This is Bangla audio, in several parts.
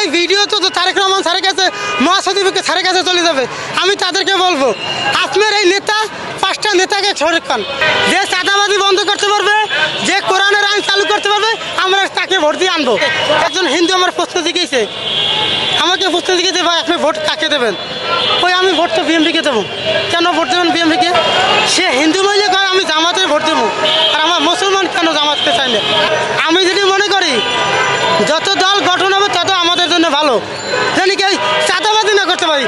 এই ভিডিও তো তারেক রহমান স্যারের কাছে, মহাসচিবকে স্যারের কাছে চলে যাবে। আমি তাদেরকে বলবো, আপনার এই নেতা 5টা নেতাকে সরিয়ে খান। যে চাঁদাবাজি বন্ধ করতে পারবে, যে কোরআনের আইন চালু করতে পারবে, আমরা তাকে ভোট দিয়ে আনবো। একজন হিন্দু আমার প্রশ্ন জিজ্ঞেসে, আমাকে প্রশ্ন জিজ্ঞেসে, ভাই আপনি ভোট কাকে দেবেন? ওই আমি ভোট তো বিএমপিকে দেবো। কেন ভোট দেবেন বিএমপিকে? সে হিন্দু মহিলা কয় আমি জামাতের ভোট দেবো, আর আমার মুসলমান কেন জামাতকে চাই না? আমি যদি মনে করি যত দল গঠন হবে তত আমাদের জন্য ভালো, জানি কি চাঁদাবাজি না করতে পারি।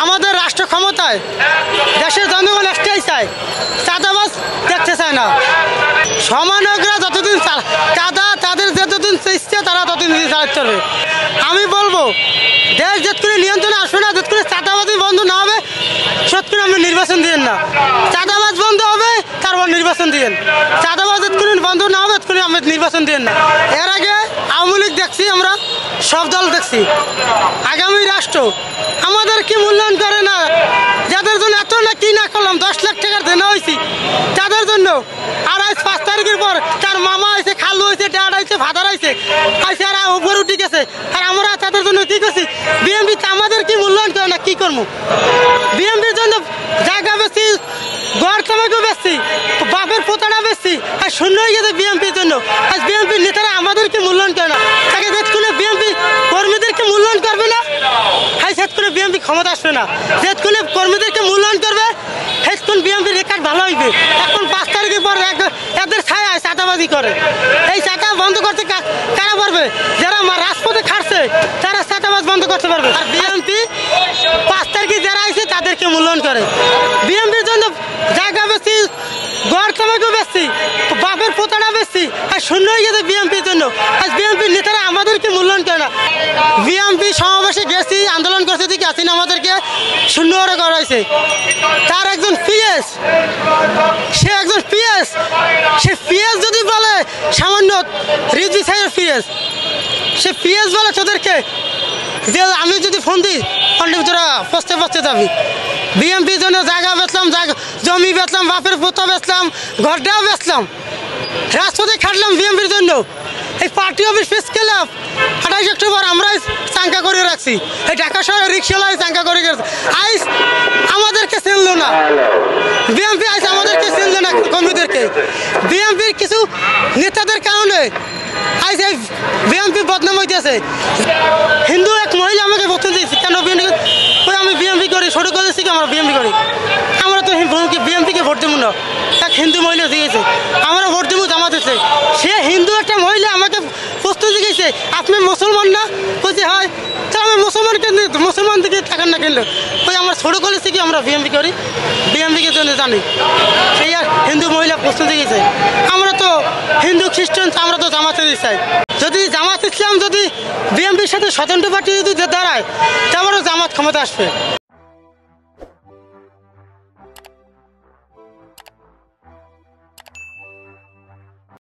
আমাদের রাষ্ট্র ক্ষমতায় দেশের জনগণ একটাই চায়, চাঁদাবাজ দেখতে চায় না। সমানকরা যতদিন চাঁদা তাদের যতদিন ইচ্ছে তারা ততদিন চালাতে হবে। আমি বলবো দেশ যতক্ষণ নিয়ন্ত্রণে আসবে না, যতক্ষণ চাঁদাবাজি বন্ধ না হবে, ততক্ষণ আপনি নির্বাচন দিয়েন না। চাঁদাবাজ বন্ধ হবে, তারপর নির্বাচন দিয়েন। চাঁদাবাজ যতক্ষণ বন্ধ না হবে ততক্ষণ আপনি নির্বাচন দিয়েন না। এর আগে আওয়ামী লীগ দেখছি, আমরা সব দল দেখছি। আগামী রাষ্ট্র আমাদের কি মূল্যায়ন করে না? যাদের জন্য এত না কি না করলাম, 10 লাখ টাকার দেনা হয়েছি তাদের জন্য। আর আজ 5 তারিখের পর তার মামা হয়েছে, খালু হয়েছে, ড্যাড হয়েছে, ফাদার হয়েছে, আইসে আর উপরে উঠে গেছে। আর আমরা তাদের জন্য কি করছি? বিএমপি আমাদের কি মূল্যায়ন করে না? কি করবো? বিএমপির জন্য জায়গা বেশি, গড় কামাইকে বেশি, বাপের পোতাটা বেশি, আর শূন্য হয়ে গেছে বিএমপির জন্য। আজ বিএমপির নেতারা আমাদেরকে মূল্যায়ন করে না। তাকে যেতক্ষণে বিএমপি কর্মীদেরকে মূল্যায়ন করবে না, হ্যাঁ সেতক্ষণে বিএমপি ক্ষমতা আসবে না। যেতক্ষণে কর্মীদেরকে মূল্যায়ন করবে, সেতক্ষণ বিএমপির রেকর্ড ভালো হইবে। এখন 5 তারিখের পর এদের ছায় চাঁদাবাজি করে। এই চাঁদা বন্ধ করতে কারা পারবে? যারা রাজপথে খাটছে তারা চাঁদাবাজ বন্ধ করতে পারবে। আর বিএমপি 5 তারিখে যারা আইছে তাদেরকে মূল্যায়ন করে। বিএমপির জন্য জায়গা বেশি, গড় কামাইকে বেশি, বাপের পোতাটা বেশি, আর শূন্য হয়ে গেছে বিএমপির জন্য। আজ বিএমপির নেতারা আমাদেরকে মূল্যায়ন করে না। বিএমপি সমাবেশে গেছি, আন্দোলন করছে, দিকে আসিন আমাদেরকে শূন্য করে করাইছে। তার একজন পিএস, সে একজন পিএস, সে পিএস যদি বলে সামান্য রিজি সাহেবের পিএস, সে পিএস বলে তোদেরকে যে আমি যদি ফোন দিই অনেক তোরা পচতে পচতে যাবি। বিএমপির জন্য জায়গা বেচলাম, জমি বেচলাম, বাপের পোতা বেচলাম, ঘরটাও বেচলাম, রাজপথে খাটলাম বিএমপির জন্য। এই পার্টি অফিস ফেস খেলাম 28 অক্টোবর আমরাই চাঙ্কা করে রাখছি। এই ঢাকা শহরে রিক্সাওয়ালাই চাঙ্কা করে গেছে। আইস আমাদেরকে চিনলো না বিএমপি, আইস আমাদেরকে চিনলো না কর্মীদেরকে। বিএমপির কিছু নেতাদের কারণে আইস এই বিএমপি বদনাম হইতেছে। হিন্দু এক মহিলা আমাকে বলতে দিয়েছে, কেন বিএমপি? ওই আমি বিএমপি করি, ছোটো করেছি কি আমরা বিএমপি করি, আমরা তো বিএমপিকে ভোট দেবো না। এক হিন্দু মহিলা দিয়েছে, আমরা ভোট দেবো জামাতেছে। সে হিন্দু একটা মহিলা আমাকে প্রশ্ন জিজ্ঞেসে, আপনি মুসলমান না? বলছে হয়। তা আমি মুসলমানকে মুসলমান থেকে থাকেন না কিনলো। ওই আমরা ছোটো করেছি কি আমরা বিএমপি করি, বিএমপিকে জন্য জানি। সেই আর হিন্দু মহিলা প্রশ্ন জিজ্ঞেসে। আমরা তো হিন্দু খ্রিস্টান, আমরা তো জামাতের চাই। যদি জামাত ইসলাম যদি বিএমপির সাথে স্বতন্ত্র পার্টি যদি দাঁড়ায়, তারপরেও জামাত ক্ষমতা আসবে।